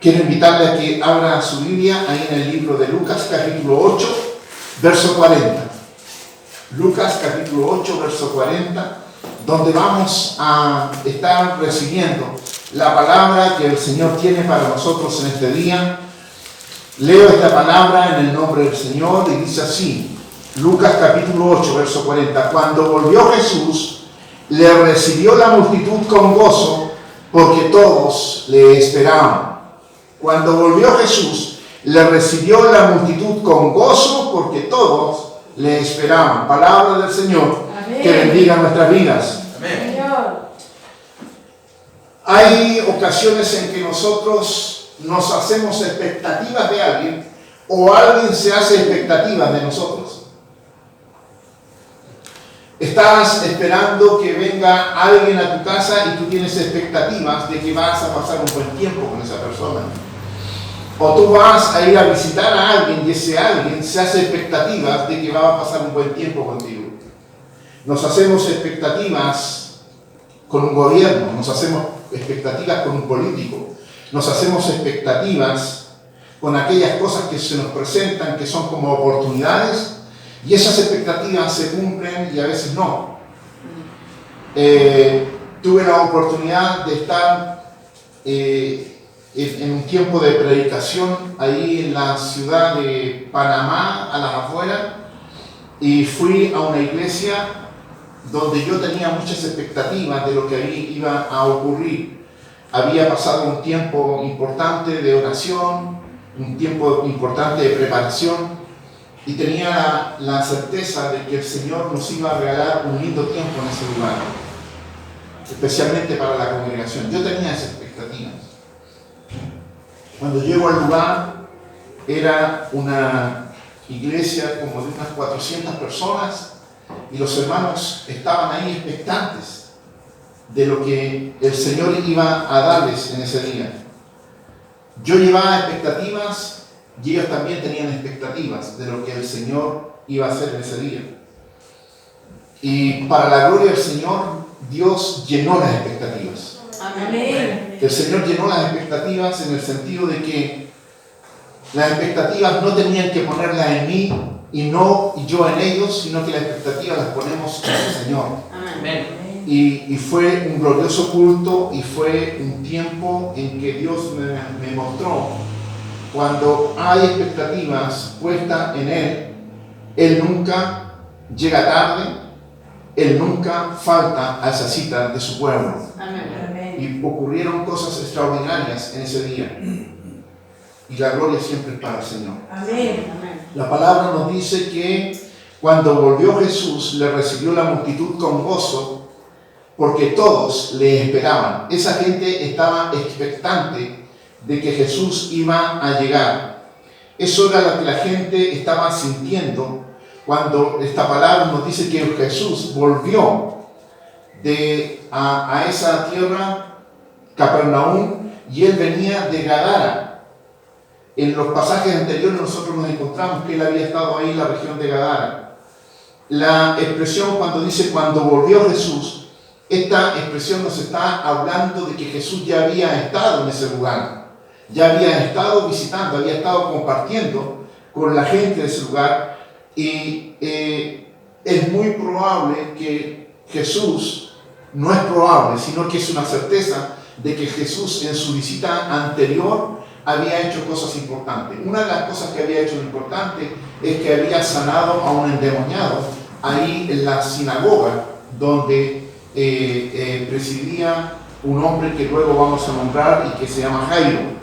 Quiero invitarle a que abra su Biblia ahí en el libro de Lucas, capítulo 8, verso 40. Lucas, capítulo 8, verso 40, donde vamos a estar recibiendo la palabra que el Señor tiene para nosotros en este día. Leo esta palabra en el nombre del Señor y dice así, Lucas, capítulo 8, verso 40. Cuando volvió Jesús, le recibió la multitud con gozo, porque todos le esperaban. Cuando volvió Jesús, le recibió la multitud con gozo, porque todos le esperaban. Palabra del Señor. Amén. Que bendiga nuestras vidas. Amén. Hay ocasiones en que nosotros nos hacemos expectativas de alguien o alguien se hace expectativas de nosotros. Estás esperando que venga alguien a tu casa y tú tienes expectativas de que vas a pasar un buen tiempo con esa persona. O tú vas a ir a visitar a alguien y ese alguien se hace expectativas de que va a pasar un buen tiempo contigo. Nos hacemos expectativas con un gobierno, nos hacemos expectativas con un político, nos hacemos expectativas con aquellas cosas que se nos presentan, que son como oportunidades, y esas expectativas se cumplen y a veces no. Tuve la oportunidad de estar en un tiempo de predicación ahí en la ciudad de Panamá, a las afueras, y fui a una iglesia donde yo tenía muchas expectativas de lo que ahí iba a ocurrir. Había pasado un tiempo importante de oración, un tiempo importante de preparación, y tenía la certeza de que el Señor nos iba a regalar un lindo tiempo en ese lugar, especialmente para la congregación. Yo tenía esas expectativas. Cuando llego al lugar, era una iglesia como de unas 400 personas y los hermanos estaban ahí expectantes de lo que el Señor iba a darles en ese día. Yo llevaba expectativas y ellos también tenían expectativas de lo que el Señor iba a hacer en ese día. Y para la gloria del Señor, Dios llenó las expectativas. Amén. El Señor llenó las expectativas en el sentido de que las expectativas no tenían que ponerlas en mí y yo en ellos, sino que las expectativas las ponemos en el Señor. Amén. Y fue un glorioso culto y fue un tiempo en que Dios me mostró cuando hay expectativas puestas en Él nunca llega tarde, Él nunca falta a esa cita de su pueblo. Amén. Y ocurrieron cosas extraordinarias en ese día. Y la gloria siempre es para el Señor. Amén. La palabra nos dice que cuando volvió Jesús, le recibió la multitud con gozo, porque todos le esperaban. Esa gente estaba expectante de que Jesús iba a llegar. Eso era lo que la gente estaba sintiendo cuando esta palabra nos dice que Jesús volvió a esa tierra, Capernaum, y él venía de Gadara. En los pasajes anteriores nosotros nos encontramos que él había estado ahí en la región de Gadara. La expresión cuando dice cuando volvió Jesús, esta expresión nos está hablando de que Jesús ya había estado en ese lugar. Ya había estado visitando, había estado compartiendo con la gente de ese lugar y es muy probable que Jesús, no es probable, sino que es una certeza de que Jesús en su visita anterior había hecho cosas importantes. Una de las cosas que había hecho importante es que había sanado a un endemoniado ahí en la sinagoga donde presidía un hombre que luego vamos a nombrar y que se llama Jairo.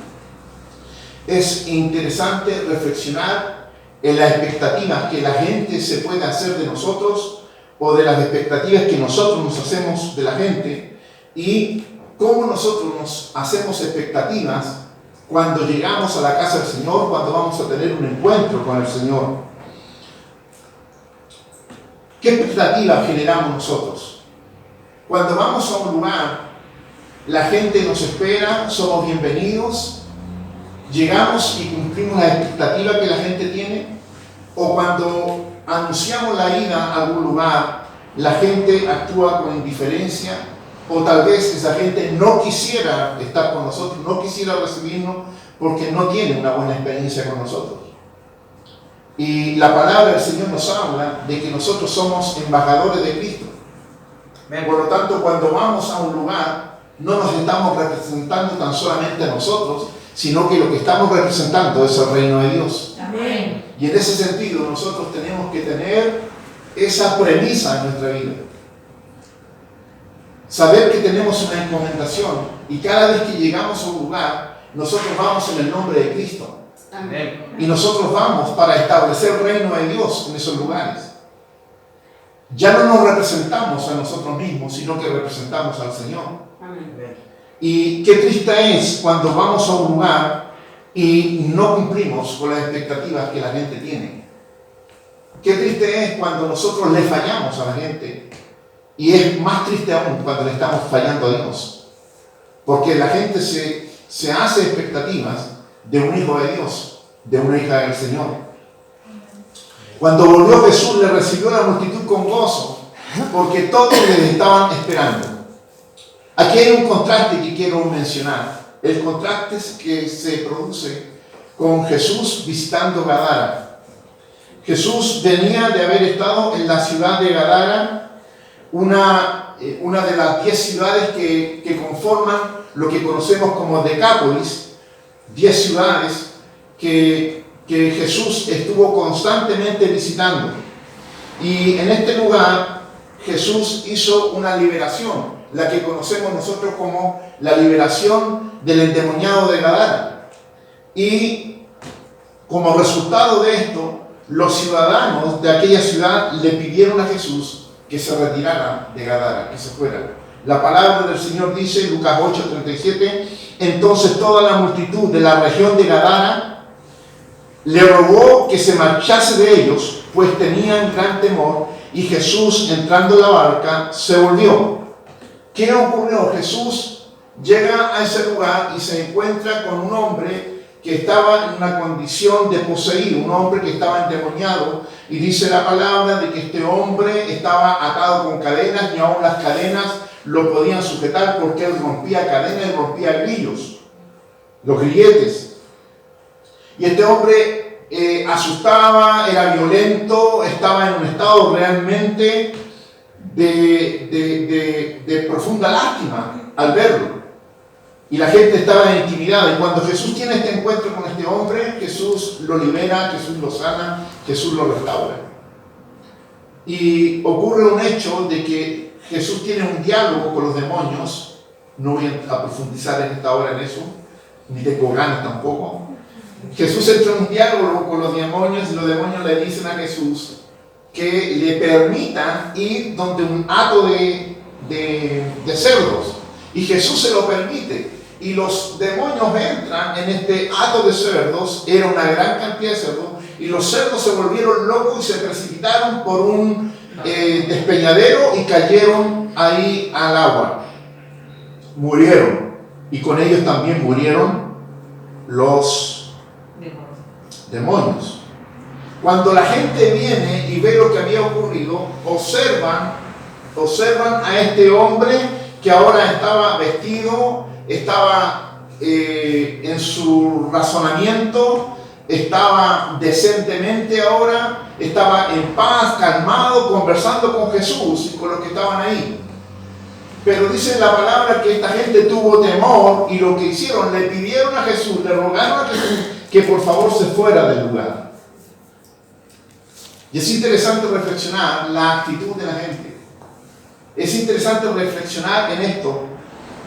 Es interesante reflexionar en las expectativas que la gente se puede hacer de nosotros o de las expectativas que nosotros nos hacemos de la gente y cómo nosotros nos hacemos expectativas cuando llegamos a la casa del Señor, cuando vamos a tener un encuentro con el Señor. ¿Qué expectativas generamos nosotros? Cuando vamos a un lugar, la gente nos espera, somos bienvenidos, llegamos y cumplimos la expectativa que la gente tiene, o cuando anunciamos la ida a algún lugar, la gente actúa con indiferencia, o tal vez esa gente no quisiera estar con nosotros, no quisiera recibirnos, porque no tiene una buena experiencia con nosotros. Y la palabra del Señor nos habla de que nosotros somos embajadores de Cristo. Por lo tanto, cuando vamos a un lugar, no nos estamos representando tan solamente a nosotros, sino que lo que estamos representando es el reino de Dios. Amén. Y en ese sentido, nosotros tenemos que tener esa premisa en nuestra vida. Saber que tenemos una encomendación y cada vez que llegamos a un lugar, nosotros vamos en el nombre de Cristo. Amén. Y nosotros vamos para establecer el reino de Dios en esos lugares. Ya no nos representamos a nosotros mismos, sino que representamos al Señor. Amén. Y qué triste es cuando vamos a un lugar y no cumplimos con las expectativas que la gente tiene. Qué triste es cuando nosotros le fallamos a la gente. Y es más triste aún cuando le estamos fallando a Dios. Porque la gente se hace expectativas de un hijo de Dios, de una hija del Señor. Cuando volvió Jesús, le recibió la multitud con gozo, porque todos le estaban esperando. Aquí hay un contraste que quiero mencionar. El contraste que se produce con Jesús visitando Gadara. Jesús venía de haber estado en la ciudad de Gadara, una de las 10 ciudades que conforman lo que conocemos como Decápolis, 10 ciudades que Jesús estuvo constantemente visitando. Y en este lugar Jesús hizo una liberación, la que conocemos nosotros como la liberación del endemoniado de Gadara. Y como resultado de esto, los ciudadanos de aquella ciudad le pidieron a Jesús que se retirara de Gadara, que se fuera. La palabra del Señor dice, Lucas 8:37, entonces toda la multitud de la región de Gadara le rogó que se marchase de ellos, pues tenían gran temor, y Jesús, entrando en la barca, se volvió. ¿Qué ocurrió? Jesús llega a ese lugar y se encuentra con un hombre que estaba en una condición de poseído, un hombre que estaba endemoniado, y dice la palabra de que este hombre estaba atado con cadenas, y aún las cadenas lo podían sujetar porque él rompía cadenas y rompía grillos, los grilletes. Y este hombre asustaba, era violento, estaba en un estado realmente de profunda lástima al verlo. Y la gente estaba intimidada. Y cuando Jesús tiene este encuentro con este hombre, Jesús lo libera, Jesús lo sana, Jesús lo restaura. Y ocurre un hecho de que Jesús tiene un diálogo con los demonios. No voy a profundizar en esta hora en eso, ni tengo ganas tampoco. Jesús entra en un diálogo con los demonios y los demonios le dicen a Jesús que le permitan ir donde un hato de cerdos. Y Jesús se lo permite. Y los demonios entran en este hato de cerdos, era una gran cantidad de cerdos, y los cerdos se volvieron locos y se precipitaron por un despeñadero y cayeron ahí al agua. Murieron. Y con ellos también murieron los demonios. Cuando la gente viene y ve lo que había ocurrido, observan a este hombre que ahora estaba vestido, estaba en su razonamiento, estaba decentemente ahora, estaba en paz, calmado, conversando con Jesús y con los que estaban ahí. Pero dice la palabra que esta gente tuvo temor y lo que hicieron, le pidieron a Jesús, le rogaron a Jesús que por favor se fuera del lugar. Y es interesante reflexionar la actitud de la gente. Es interesante reflexionar en esto,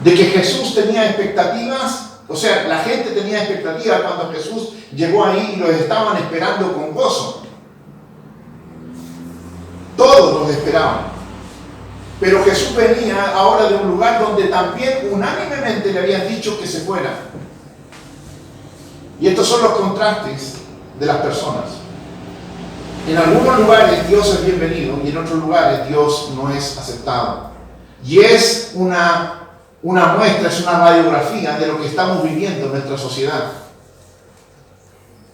de que Jesús tenía expectativas, o sea, la gente tenía expectativas cuando Jesús llegó ahí y los estaban esperando con gozo. Todos los esperaban. Pero Jesús venía ahora de un lugar donde también unánimemente le habían dicho que se fuera. Y estos son los contrastes de las personas. En algunos lugares Dios es bienvenido y en otros lugares Dios no es aceptado. Y es una muestra, es una radiografía de lo que estamos viviendo en nuestra sociedad.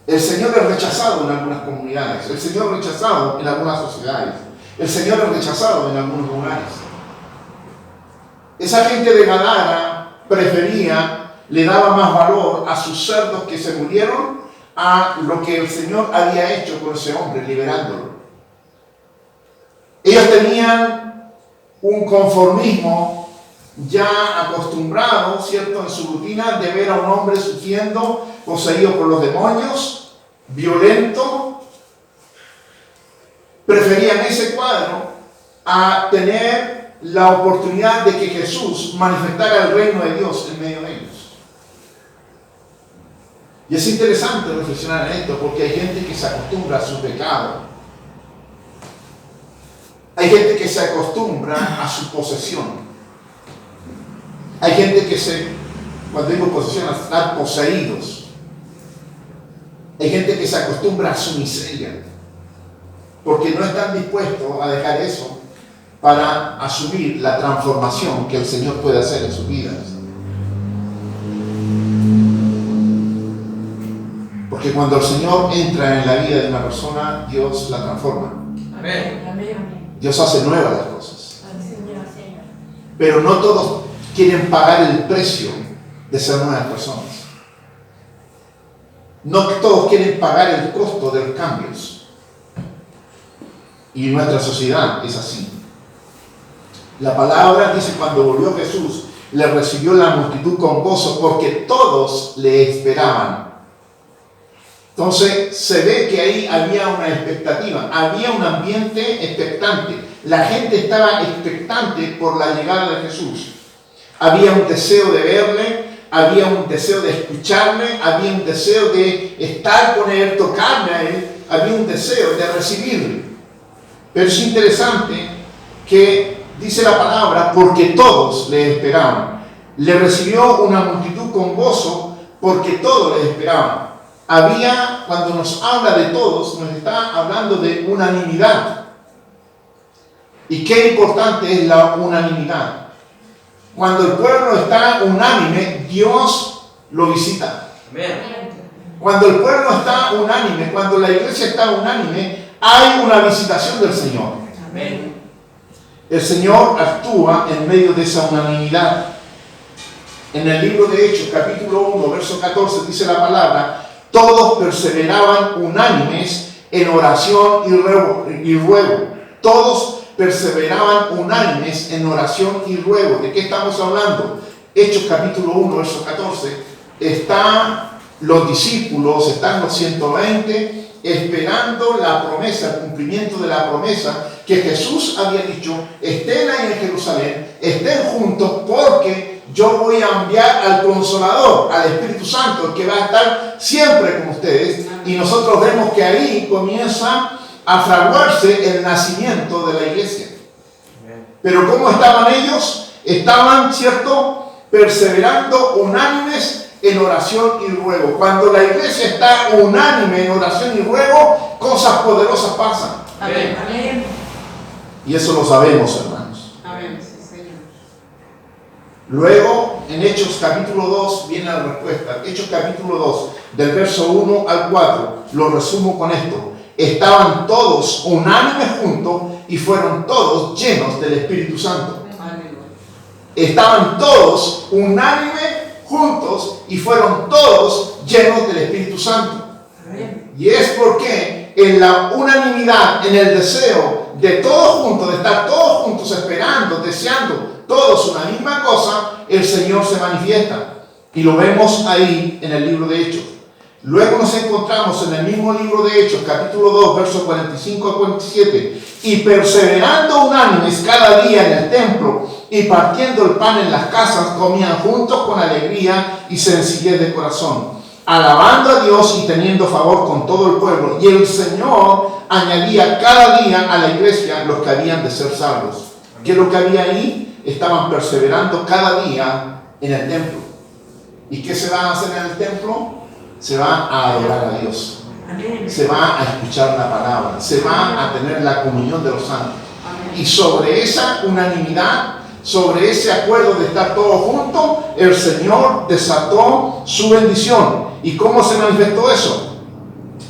El Señor es rechazado en algunas comunidades, el Señor es rechazado en algunas sociedades, el Señor es rechazado en algunos lugares. Esa gente de Gadara prefería le daba más valor a sus cerdos que se murieron a lo que el Señor había hecho con ese hombre, liberándolo. Ellos tenían un conformismo ya acostumbrado, ¿cierto?, en su rutina de ver a un hombre sufriendo, poseído por los demonios, violento. Preferían ese cuadro a tener la oportunidad de que Jesús manifestara el reino de Dios en medio de ellos. Y es interesante reflexionar en esto, porque hay gente que se acostumbra a su pecado. Hay gente que se acostumbra a su posesión. Hay gente que cuando digo posesión, a estar poseídos. Hay gente que se acostumbra a su miseria, porque no están dispuestos a dejar eso para asumir la transformación que el Señor puede hacer en sus vidas. Porque cuando el Señor entra en la vida de una persona, Dios la transforma. Amén. Dios hace nuevas las cosas. Pero no todos quieren pagar el precio de ser nuevas personas. No todos quieren pagar el costo de los cambios. Y nuestra sociedad es así. La palabra dice: cuando volvió Jesús, le recibió la multitud con gozo, porque todos le esperaban. Entonces se ve que ahí había una expectativa, había un ambiente expectante. La gente estaba expectante por la llegada de Jesús. Había un deseo de verle, había un deseo de escucharle, había un deseo de estar con él, tocarle a él, había un deseo de recibirle. Pero es interesante que dice la palabra: porque todos le esperaban. Le recibió una multitud con gozo, porque todos le esperaban. Cuando nos habla de todos, nos está hablando de unanimidad. Y qué importante es la unanimidad. Cuando el pueblo está unánime, Dios lo visita. Cuando el pueblo está unánime, cuando la iglesia está unánime, hay una visitación del Señor. El Señor actúa en medio de esa unanimidad. En el libro de Hechos, capítulo 1, verso 14, dice la palabra: todos perseveraban unánimes en oración y ruego. Todos perseveraban unánimes en oración y ruego. ¿De qué estamos hablando? Hechos capítulo 1, verso 14. Están los discípulos, están los 120, esperando la promesa, el cumplimiento de la promesa que Jesús había dicho: estén ahí en Jerusalén, estén juntos, porque yo voy a enviar al Consolador, al Espíritu Santo, el que va a estar siempre con ustedes. Y nosotros vemos que ahí comienza a fraguarse el nacimiento de la iglesia. Pero ¿cómo estaban ellos? Estaban, ¿cierto?, perseverando unánimes en oración y ruego. Cuando la iglesia está unánime en oración y ruego, cosas poderosas pasan. Amén. Y eso lo sabemos, hermanos. Amén. Sí, Señor. Luego, en Hechos capítulo 2, viene la respuesta. Hechos capítulo 2, del verso 1 al 4, lo resumo con esto: estaban todos unánimes juntos y fueron todos llenos del Espíritu Santo. Estaban todos unánimes juntos y fueron todos llenos del Espíritu Santo. Y es porque en la unanimidad, en el deseo de todos juntos, de estar todos juntos esperando, deseando todos una misma cosa, el Señor se manifiesta. Y lo vemos ahí en el libro de Hechos. Luego nos encontramos en el mismo libro de Hechos, capítulo 2, versos 45 a 47. Y perseverando unánimes cada día en el templo y partiendo el pan en las casas, comían juntos con alegría y sencillez de corazón, alabando a Dios y teniendo favor con todo el pueblo. Y el Señor añadía cada día a la iglesia los que habían de ser salvos. ¿Qué es lo que había ahí? Estaban perseverando cada día en el templo. ¿Y qué se va a hacer en el templo? Se va a adorar a Dios. Se va a escuchar la palabra. Se va a tener la comunión de los santos. Y sobre esa unanimidad, sobre ese acuerdo de estar todos juntos, el Señor desató su bendición. ¿Y cómo se manifestó eso?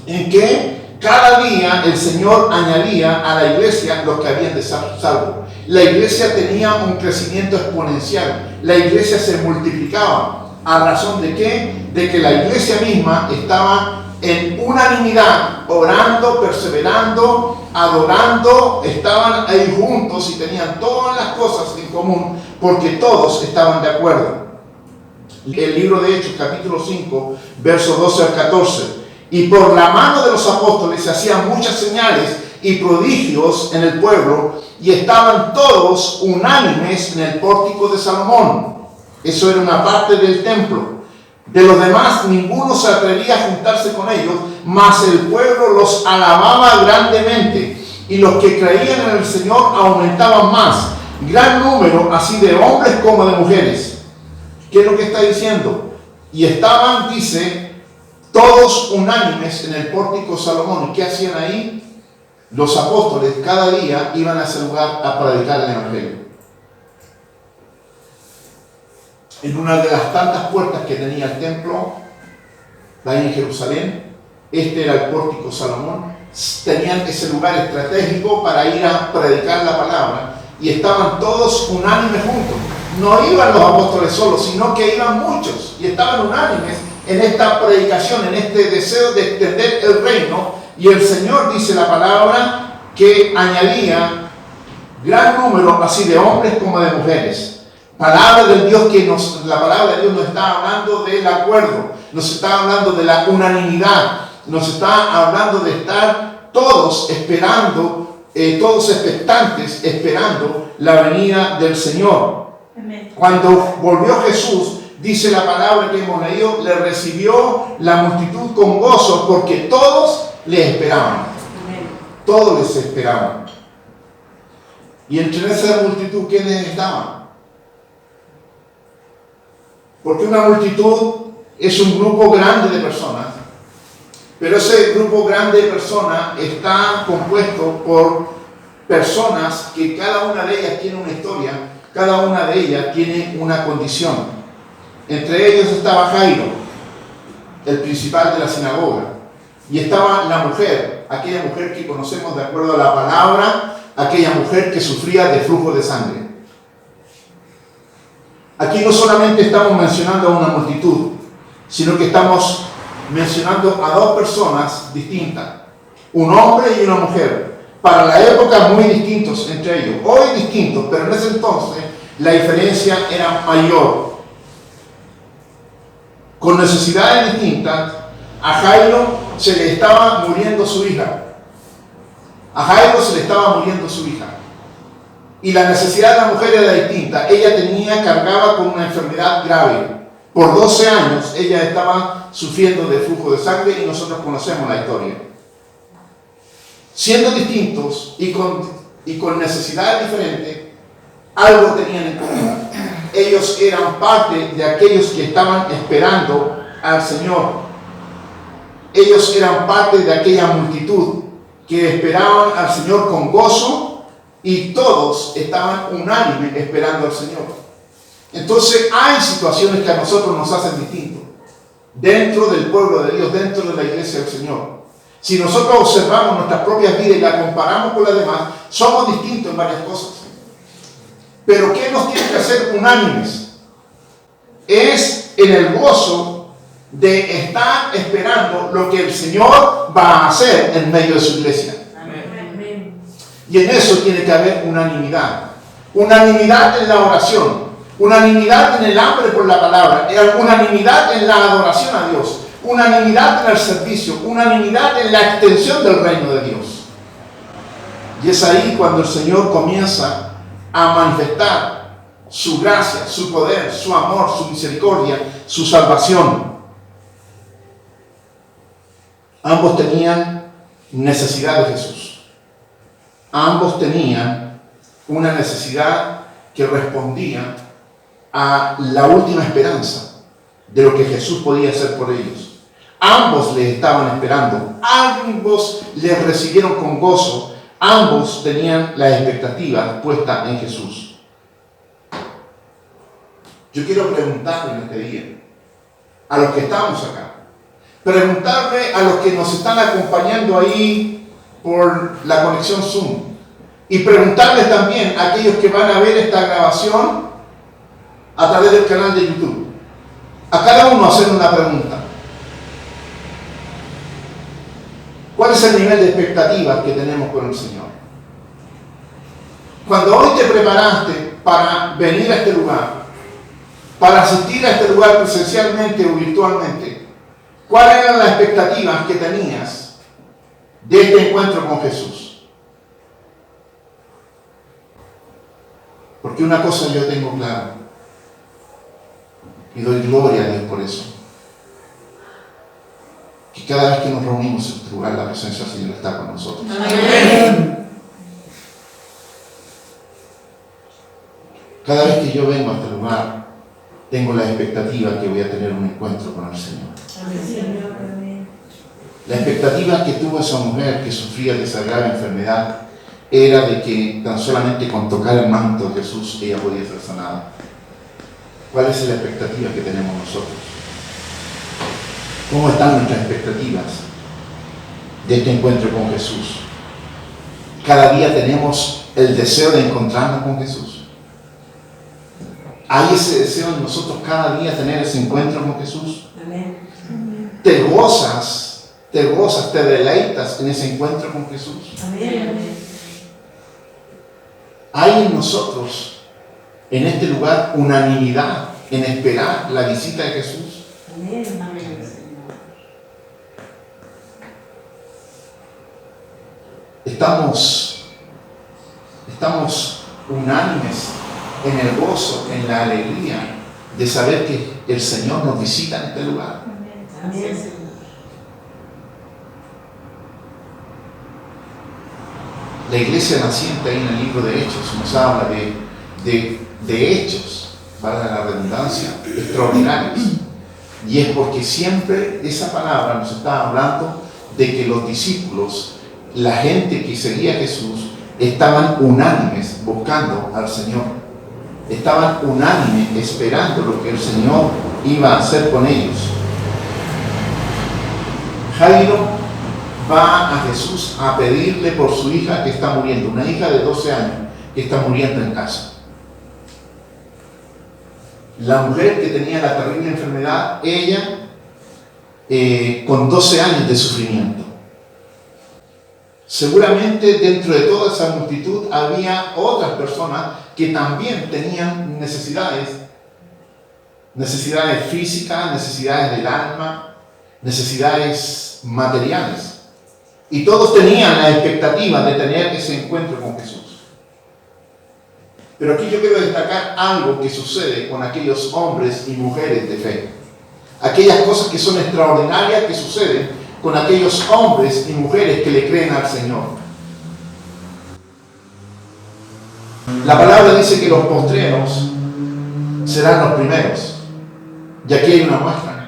En que cada día el Señor añadía a la iglesia los que habían de ser salvos. La iglesia tenía un crecimiento exponencial. La iglesia se multiplicaba. ¿A razón de qué? De que la iglesia misma estaba en unanimidad, orando, perseverando, adorando, estaban ahí juntos y tenían todas las cosas en común, porque todos estaban de acuerdo. El libro de Hechos, capítulo 5, versos 12 al 14. Y por la mano de los apóstoles se hacían muchas señales y prodigios en el pueblo, y estaban todos unánimes en el pórtico de Salomón. Eso era una parte del templo. De los demás, ninguno se atrevía a juntarse con ellos, mas el pueblo los alababa grandemente, y los que creían en el Señor aumentaban más, gran número, así de hombres como de mujeres. ¿Qué es lo que está diciendo? Y estaban, dice, todos unánimes en el pórtico Salomón. ¿Y qué hacían ahí? Los apóstoles cada día iban a ese lugar a predicar el Evangelio. En una de las tantas puertas que tenía el templo, ahí en Jerusalén, este era el pórtico Salomón, tenían ese lugar estratégico para ir a predicar la palabra, y estaban todos unánimes juntos. No iban los apóstoles solos, sino que iban muchos, y estaban unánimes en esta predicación, en este deseo de extender el reino, y el Señor, dice la palabra, que añadía gran número, así de hombres como de mujeres. Palabra del Dios la palabra de Dios nos está hablando del acuerdo, nos está hablando de la unanimidad, nos está hablando de estar todos esperando, todos expectantes, esperando la venida del Señor. Amén. Cuando volvió Jesús, dice la palabra que hemos leído, le recibió la multitud con gozo, porque todos le esperaban. Amén. Todos les esperaban. Y entre esa multitud, ¿quiénes estaban? Porque una multitud es un grupo grande de personas, pero ese grupo grande de personas está compuesto por personas que cada una de ellas tiene una historia, cada una de ellas tiene una condición. Entre ellos estaba Jairo, el principal de la sinagoga, y estaba la mujer, aquella mujer que conocemos de acuerdo a la palabra, aquella mujer que sufría de flujo de sangre. Aquí no solamente estamos mencionando a una multitud, sino que estamos mencionando a dos personas distintas, un hombre y una mujer, para la época muy distintos entre ellos, hoy distintos, pero en ese entonces la diferencia era mayor. Con necesidades distintas, a Jairo se le estaba muriendo su hija. Y la necesidad de la mujer era distinta. Ella cargaba con una enfermedad grave. Por 12 años ella estaba sufriendo de flujo de sangre, y nosotros conocemos la historia. Siendo distintos y con necesidades diferentes, algo tenían en común. Ellos eran parte de aquellos que estaban esperando al Señor. Ellos eran parte de aquella multitud que esperaban al Señor con gozo, y todos estaban unánimes esperando al Señor. Entonces hay situaciones que a nosotros nos hacen distintos dentro del pueblo de Dios, dentro de la iglesia del Señor. Si nosotros observamos nuestras propias vidas y la comparamos con las demás, somos distintos en varias cosas. Pero ¿qué nos tiene que hacer unánimes? Es en el gozo de estar esperando lo que el Señor va a hacer en medio de su iglesia. Y en eso tiene que haber unanimidad. Unanimidad en la oración, unanimidad en el hambre por la palabra, unanimidad en la adoración a Dios, unanimidad en el servicio, unanimidad en la extensión del reino de Dios. Y es ahí cuando el Señor comienza a manifestar su gracia, su poder, su amor, su misericordia, su salvación. Ambos tenían necesidad de Jesús. Ambos tenían una necesidad que respondía a la última esperanza de lo que Jesús podía hacer por ellos. Ambos le estaban esperando, ambos le recibieron con gozo, ambos tenían la expectativa puesta en Jesús. Yo quiero preguntarle en este día, a los que estamos acá, preguntarle a los que nos están acompañando ahí por la conexión Zoom, y preguntarles también a aquellos que van a ver esta grabación a través del canal de YouTube. a cada uno hacer una pregunta. ¿Cuál es el nivel de expectativas que tenemos con el Señor? Cuando hoy te preparaste para venir a este lugar, para asistir a este lugar presencialmente o virtualmente, ¿cuáles eran las expectativas que tenías de este encuentro con Jesús? Porque una cosa yo tengo clara, y doy gloria a Dios por eso, que cada vez que nos reunimos en este lugar, la presencia del Señor está con nosotros. Amén. Cada vez que yo vengo a este lugar, tengo la expectativa que voy a tener un encuentro con el Señor. Amén. La expectativa que tuvo esa mujer que sufría de esa grave enfermedad era de que tan solamente con tocar el manto de Jesús ella podía ser sanada. ¿Cuál es la expectativa que tenemos nosotros? ¿Cómo están nuestras expectativas de este encuentro con Jesús? Cada día tenemos el deseo de encontrarnos con Jesús. ¿Hay ese deseo en nosotros cada día tener ese encuentro con Jesús? Amén. ¿Te gozas, te deleitas en ese encuentro con Jesús? Amén. Hay en nosotros, en este lugar, unanimidad en esperar la visita de Jesús. Amén. Estamos unánimes en el gozo, en la alegría de saber que el Señor nos visita en este lugar. Amén. La iglesia naciente ahí en el libro de Hechos nos habla de hechos, para la redundancia, extraordinarios. Y es porque siempre esa palabra nos está hablando de que los discípulos, la gente que seguía a Jesús, estaban unánimes buscando al Señor. Estaban unánimes esperando lo que el Señor iba a hacer con ellos. Jairo va a Jesús a pedirle por su hija que está muriendo, una hija de 12 años que está muriendo en casa. La mujer que tenía la terrible enfermedad, ella con 12 años de sufrimiento. Seguramente dentro de toda esa multitud había otras personas que también tenían necesidades físicas, necesidades del alma, necesidades materiales. Y todos tenían la expectativa de tener ese encuentro con Jesús. Pero aquí yo quiero destacar algo que sucede con aquellos hombres y mujeres de fe. Aquellas cosas que son extraordinarias que suceden con aquellos hombres y mujeres que le creen al Señor. La palabra dice que los postreros serán los primeros. Y aquí hay una muestra.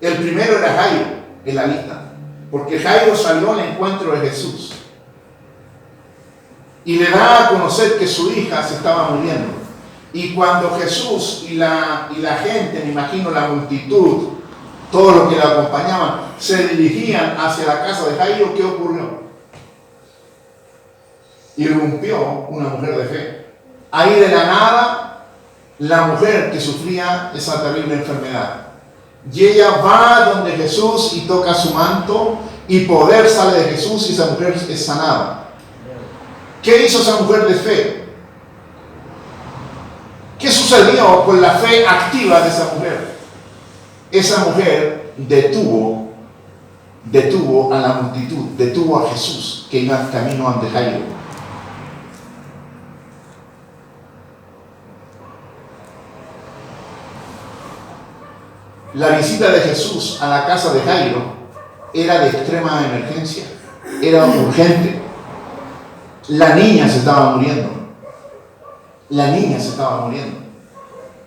El primero era Jairo en la lista, porque Jairo salió al encuentro de Jesús y le da a conocer que su hija se estaba muriendo. Y cuando Jesús y la gente, me imagino la multitud, todos los que la acompañaban, se dirigían hacia la casa de Jairo, ¿qué ocurrió? Irrumpió una mujer de fe. Ahí de la nada, la mujer que sufría esa terrible enfermedad. Y ella va donde Jesús y toca su manto, y poder sale de Jesús y esa mujer es sanada. ¿Qué hizo esa mujer de fe? ¿Qué sucedió con la fe activa de esa mujer? Esa mujer detuvo a la multitud, detuvo a Jesús que iba camino ante Jairo. La visita de Jesús a la casa de Jairo era de extrema emergencia, era urgente. La niña se estaba muriendo.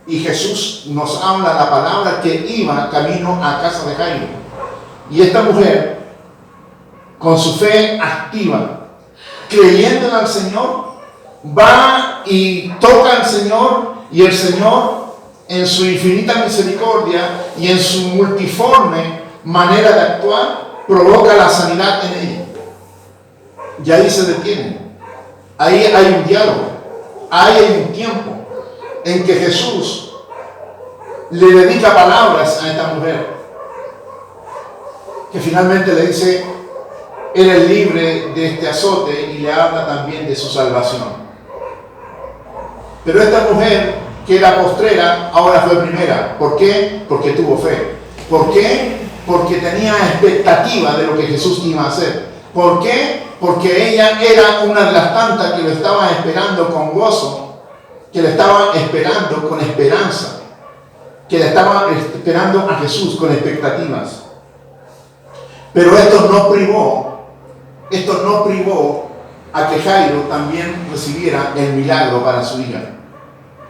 Y Jesús nos habla la palabra que iba camino a casa de Jairo. Y esta mujer, con su fe activa, creyendo en el Señor, va y toca al Señor, y el Señor, en su infinita misericordia y en su multiforme manera de actuar, provoca la sanidad en ella. Y ahí se detiene. Ahí hay un diálogo, ahí hay un tiempo en que Jesús le dedica palabras a esta mujer, que finalmente le dice, eres libre de este azote, y le habla también de su salvación. Pero esta mujer, que era postrera, ahora fue primera. ¿Por qué? Porque tuvo fe. ¿Por qué? Porque tenía expectativa de lo que Jesús iba a hacer. ¿Por qué? Porque ella era una de las tantas que lo estaban esperando con gozo, que le estaban esperando con esperanza, que le estaban esperando a Jesús con expectativas. Pero esto no privó a que Jairo también recibiera el milagro para su hija.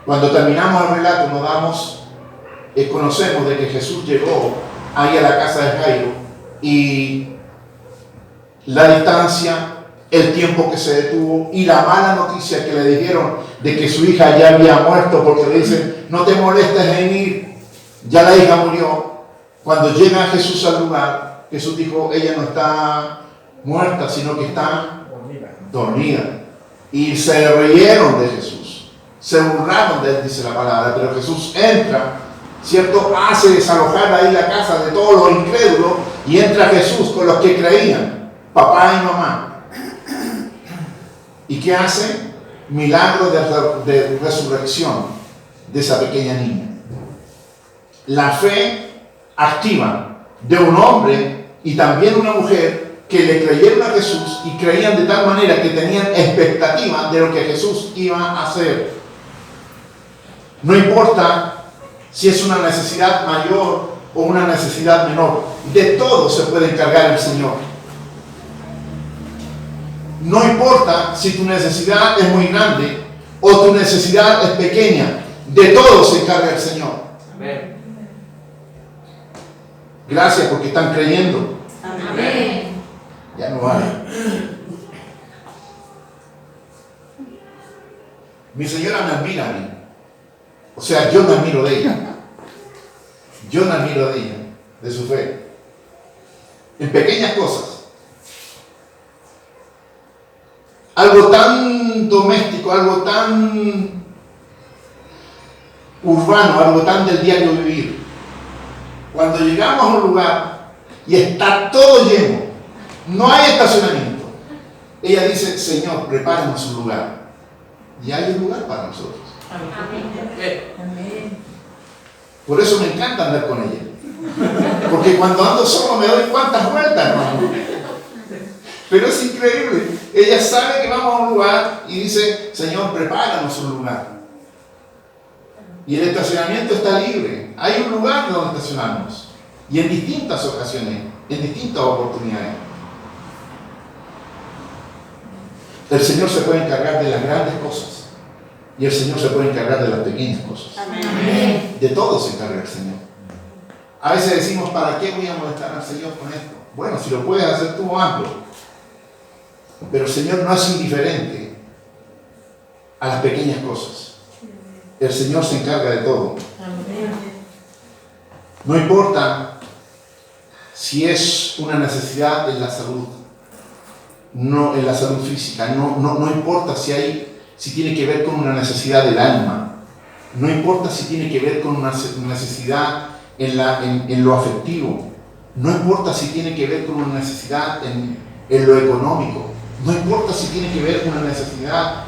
Cuando terminamos el relato conocemos de que Jesús llegó ahí a la casa de Jairo, y la distancia, el tiempo que se detuvo y la mala noticia que le dijeron de que su hija ya había muerto, porque le dicen, no te molestes en ir, ya la hija murió. Cuando llega Jesús al lugar, Jesús dijo, ella no está muerta, sino que está dormida. Y se rieron de Jesús, se burlaron de él, dice la palabra. Pero Jesús entra, ¿cierto? Hace desalojar ahí la casa de todos los incrédulos, y entra Jesús con los que creían, papá y mamá. ¿Y qué hace? Milagro de resurrección de esa pequeña niña. La fe activa de un hombre y también una mujer que le creyeron a Jesús, y creían de tal manera que tenían expectativa de lo que Jesús iba a hacer. No importa si es una necesidad mayor o una necesidad menor, de todo se puede encargar el Señor. No importa si tu necesidad es muy grande o tu necesidad es pequeña, de todo se encarga el Señor. Amén. Gracias porque están creyendo. Amén. Ya no vale. Mi señora me admira a mí. O sea, yo me admiro de ella. Yo me admiro de ella, de su fe. En pequeñas cosas. Algo tan doméstico, algo tan urbano, algo tan del diario vivir. Cuando llegamos a un lugar y está todo lleno, no hay estacionamiento, ella dice, Señor, prepáranos un lugar. Y hay un lugar para nosotros. Amén. Por eso me encanta andar con ella. Porque cuando ando solo me doy cuantas vueltas, hermano. Pero es increíble. Ella sabe que vamos a un lugar y dice, Señor, prepáranos un lugar. Y el estacionamiento está libre. Hay un lugar donde estacionarnos. Y en distintas ocasiones, en distintas oportunidades. El Señor se puede encargar de las grandes cosas. Y el Señor se puede encargar de las pequeñas cosas. Amén. De todo se encarga el Señor. A veces decimos, ¿para qué voy a molestar al Señor con esto? Bueno, si lo puedes hacer tú, hazlo. Pero el Señor no es indiferente a las pequeñas cosas. El Señor se encarga de todo. No importa si es una necesidad en la salud, no en la salud física, no importa si tiene que ver con una necesidad del alma, no importa si tiene que ver con una necesidad en lo afectivo, no importa si tiene que ver con una necesidad en lo económico, no importa si tiene que ver con una necesidad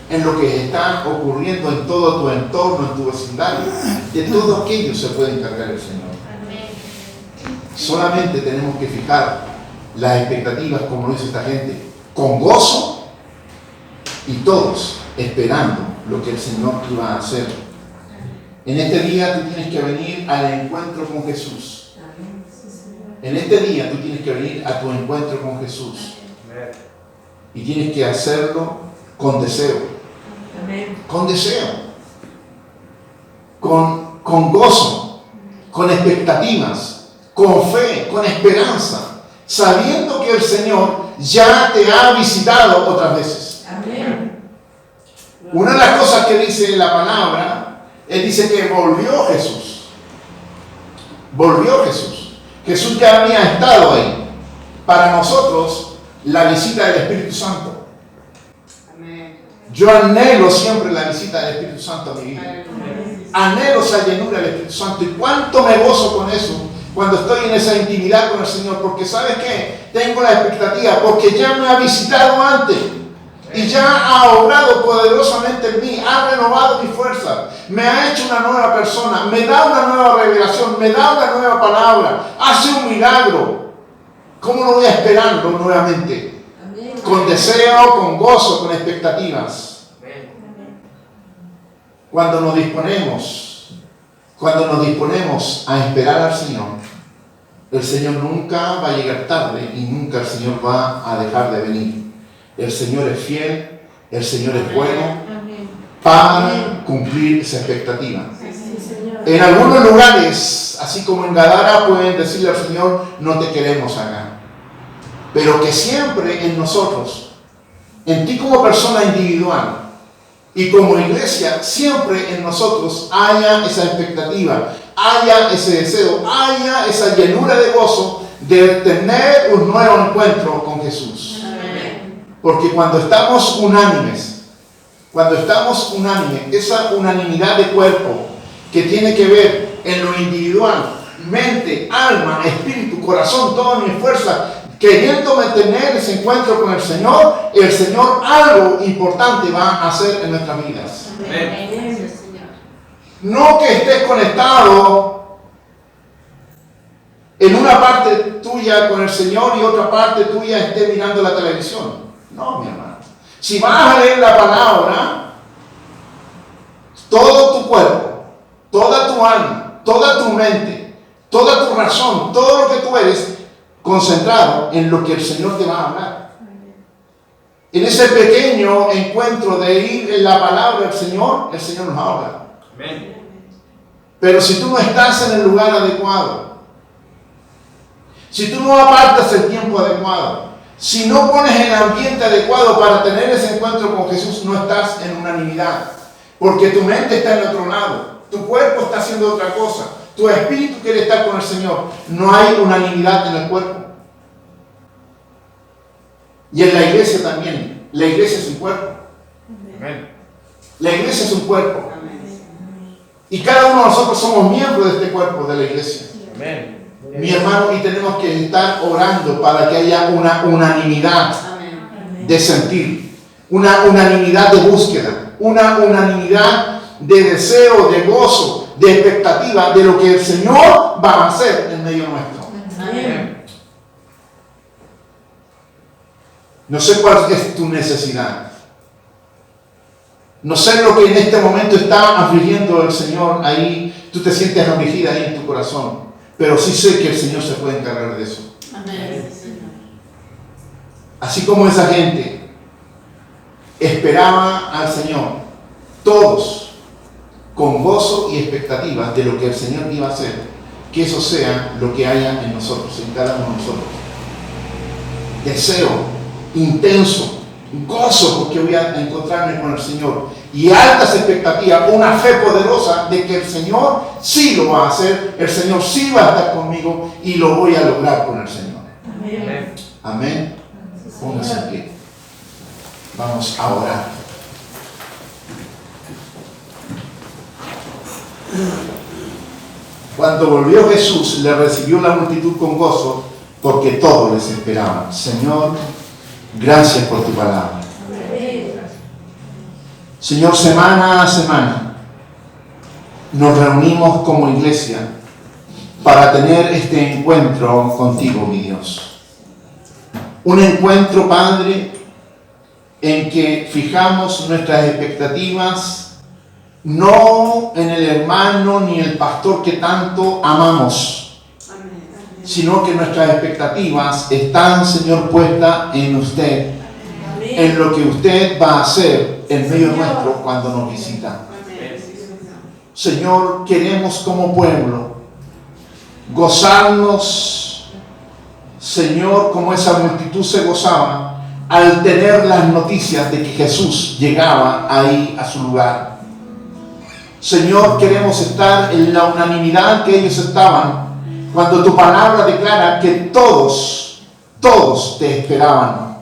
en lo que está ocurriendo en todo tu entorno, en tu vecindario. De todo aquello se puede encargar el Señor. Solamente tenemos que fijar las expectativas, como lo dice esta gente, con gozo, y todos esperando lo que el Señor iba a hacer. En este día tú tienes que venir al encuentro con Jesús. En este día tú tienes que venir a tu encuentro con Jesús. Y tienes que hacerlo con deseo. Con deseo. Con gozo. Con expectativas. Con fe. Con esperanza. Sabiendo que el Señor ya te ha visitado otras veces. Amén. Una de las cosas que dice la palabra, Él dice que volvió Jesús. Volvió Jesús. Jesús ya había estado ahí. Para nosotros, la visita del Espíritu Santo. Amén. Yo anhelo siempre la visita del Espíritu Santo a mi vida. Anhelo esa llenura del Espíritu Santo. ¿Y cuánto me gozo con eso? Cuando estoy en esa intimidad con el Señor. Porque ¿sabes qué? Tengo la expectativa. Porque ya me ha visitado antes. Y ya ha obrado poderosamente en mí. Ha renovado mi fuerza. Me ha hecho una nueva persona. Me da una nueva revelación. Me da una nueva palabra. Hace un milagro. ¿Cómo lo voy a esperarlo nuevamente? Con deseo, con gozo, con expectativas. Cuando nos disponemos a esperar al Señor, el Señor nunca va a llegar tarde y nunca el Señor va a dejar de venir. El Señor es fiel, el Señor es bueno para cumplir esa expectativa. En algunos lugares, así como en Gadara, pueden decirle al Señor, no te queremos acá. Pero que siempre en nosotros, en ti como persona individual, y como iglesia, siempre en nosotros haya esa expectativa, haya ese deseo, haya esa llenura de gozo de tener un nuevo encuentro con Jesús. Amén. Porque cuando estamos unánimes, esa unanimidad de cuerpo que tiene que ver en lo individual, mente, alma, espíritu, corazón, toda mi fuerza, queriéndome tener ese encuentro con el Señor algo importante va a hacer en nuestras vidas. Amén. No que estés conectado en una parte tuya con el Señor y otra parte tuya esté mirando la televisión. No, mi hermano. Si vas a leer la palabra, todo tu cuerpo, toda tu alma, toda tu mente, toda tu razón, todo lo que tú eres, concentrado en lo que el Señor te va a hablar. En ese pequeño encuentro de ir en la palabra del Señor, el Señor nos habla. Amén. Pero si tú no estás en el lugar adecuado, si tú no apartas el tiempo adecuado, si no pones el ambiente adecuado para tener ese encuentro con Jesús, no estás en unanimidad. Porque tu mente está en otro lado, tu cuerpo está haciendo otra cosa. Tu espíritu quiere estar con el Señor. No hay unanimidad en el cuerpo. Y en la iglesia también. La iglesia es un cuerpo. Amén. La iglesia es un cuerpo. Amén. Y cada uno de nosotros somos miembros de este cuerpo de la iglesia. Amén. Mi hermano, y tenemos que estar orando para que haya una unanimidad de sentir, una unanimidad de búsqueda, una unanimidad de deseo, de gozo, de expectativa de lo que el Señor va a hacer en medio nuestro. Amén. No sé cuál es tu necesidad. No sé lo que en este momento está afligiendo el Señor ahí. Tú te sientes afligida ahí en tu corazón. Pero sí sé que el Señor se puede encargar de eso. Amén. Así como esa gente esperaba al Señor, todos con gozo y expectativa de lo que el Señor iba a hacer, que eso sea lo que haya en nosotros, en cada uno de nosotros. Deseo intenso, gozo porque voy a encontrarme con el Señor y altas expectativas, una fe poderosa de que el Señor sí lo va a hacer, el Señor sí va a estar conmigo y lo voy a lograr con el Señor. Amén. Amén. Póngase en pie. Vamos a orar. Cuando volvió Jesús, le recibió la multitud con gozo, porque todos les esperaban. Señor, gracias por tu palabra. Señor, semana a semana nos reunimos como iglesia para tener este encuentro contigo, mi Dios. Un encuentro, Padre, en que fijamos nuestras expectativas no en el hermano ni el pastor que tanto amamos, sino que nuestras expectativas están, Señor, puestas en usted, en lo que usted va a hacer en medio nuestro cuando nos visita. Señor, queremos como pueblo gozarnos, Señor, como esa multitud se gozaba al tener las noticias de que Jesús llegaba ahí a su lugar. Señor, queremos estar en la unanimidad que ellos estaban cuando tu palabra declara que todos te esperaban.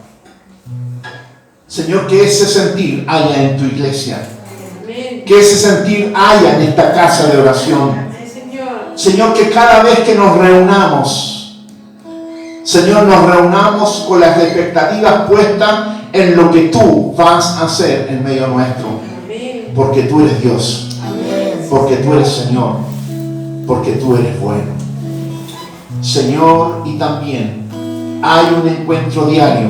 Señor, que ese sentir haya en tu iglesia. Que que ese sentir haya en esta casa de oración. Señor, que cada vez que nos reunamos, Señor, nos reunamos con las expectativas puestas en lo que tú vas a hacer en medio nuestro. Porque tú eres Dios. Porque tú eres Señor. Porque tú eres bueno. Señor, y también hay un encuentro diario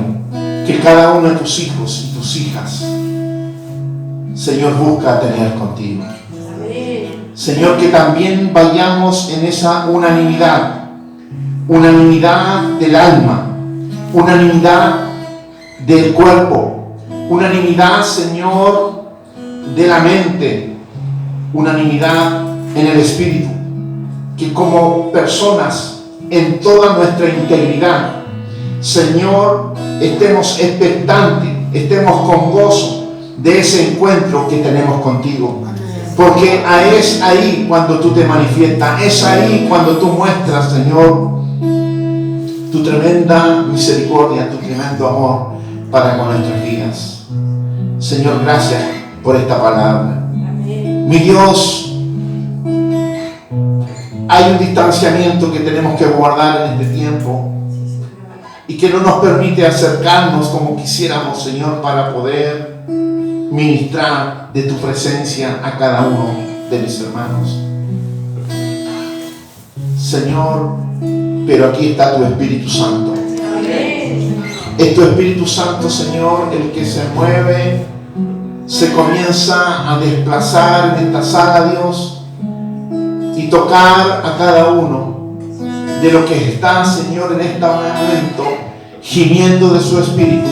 que cada uno de tus hijos y tus hijas, Señor, busca tener contigo. Señor, que también vayamos en esa unanimidad del alma, unanimidad del cuerpo, unanimidad, Señor, de la mente, unanimidad en el espíritu, que como personas en toda nuestra integridad, Señor, estemos expectantes, estemos con gozo de ese encuentro que tenemos contigo. Porque es ahí cuando tú te manifiestas, es ahí cuando tú muestras, Señor, tu tremenda misericordia, tu tremendo amor para con nuestras vidas. Señor, gracias por esta palabra. Mi Dios, hay un distanciamiento que tenemos que guardar en este tiempo y que no nos permite acercarnos como quisiéramos, Señor, para poder ministrar de tu presencia a cada uno de mis hermanos. Señor, pero aquí está tu Espíritu Santo. Es tu Espíritu Santo, Señor, el que se mueve, se comienza a desplazar en esta sala, Dios, y tocar a cada uno de lo que está, Señor, en este momento, gimiendo de su espíritu,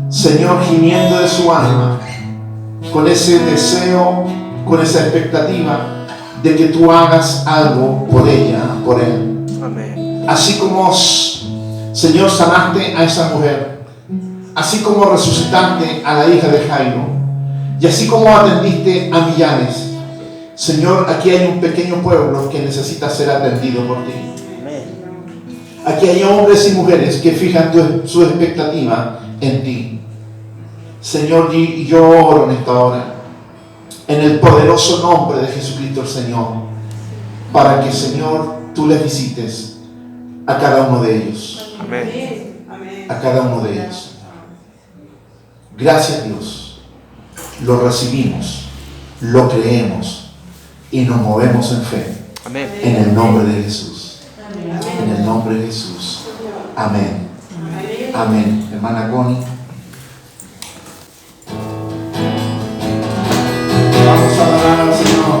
Señor, gimiendo de su alma, con ese deseo, con esa expectativa de que tú hagas algo por ella, por él. Amén. Así como, Señor, sanaste a esa mujer, así como resucitaste a la hija de Jairo, y así como atendiste a millares, Señor, aquí hay un pequeño pueblo que necesita ser atendido por ti. Aquí hay hombres y mujeres que fijan su expectativa en ti. Señor, y yo oro en esta hora, en el poderoso nombre de Jesucristo el Señor, para que, Señor, tú les visites a cada uno de ellos. Amén. A cada uno de ellos. Gracias, Dios. Lo recibimos, lo creemos y nos movemos en fe. Amén. En el nombre de Jesús. Amén. En el nombre de Jesús. Amén. Amén. Hermana Connie. Vamos a adorar al Señor.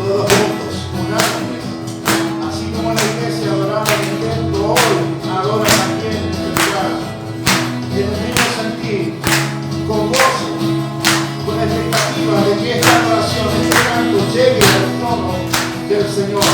Todos juntos, unánimes. Así como la iglesia adoraba en el templo, hoy adora también en este lugar. En el mismo sentir, con gozo, con la expectativa de que esta oración, este canto llegue al trono del Señor.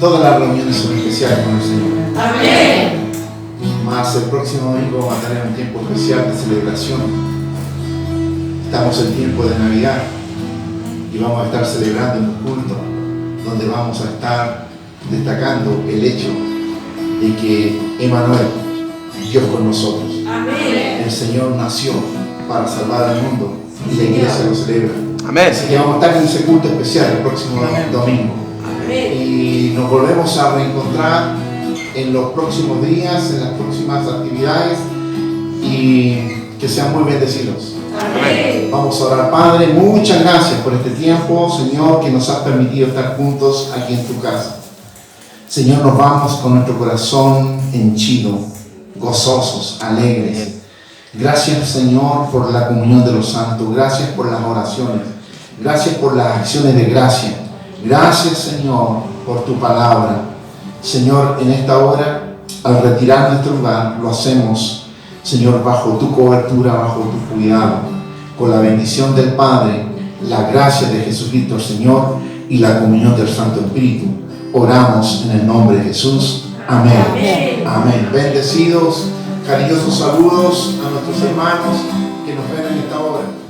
Todas las reuniones son especiales con el Señor. Amén. Más el próximo domingo vamos a tener un tiempo especial de celebración. Estamos en tiempo de Navidad y vamos a estar celebrando en un culto donde vamos a estar destacando el hecho de que Emmanuel, Dios con nosotros. Amén. El Señor nació para salvar al mundo y la iglesia lo celebra. Amén. Así que vamos a estar en ese culto especial el próximo domingo. Amén. Y nos volvemos a reencontrar en los próximos días, en las próximas actividades, y que sean muy bendecidos. Amén. Vamos a orar. Padre, muchas gracias por este tiempo, Señor, que nos has permitido estar juntos aquí en tu casa. Señor, nos vamos con nuestro corazón henchido, gozosos, alegres. Gracias, Señor, por la comunión de los santos. Gracias por las oraciones. Gracias por las acciones de gracia. Gracias, Señor, por tu palabra. Señor, en esta hora, al retirar nuestro lugar, lo hacemos, Señor, bajo tu cobertura, bajo tu cuidado, con la bendición del Padre, la gracia de Jesucristo, Señor, y la comunión del Santo Espíritu. Oramos en el nombre de Jesús. Amén. Amén. Amén. Bendecidos, cariñosos saludos a nuestros hermanos que nos ven en esta hora.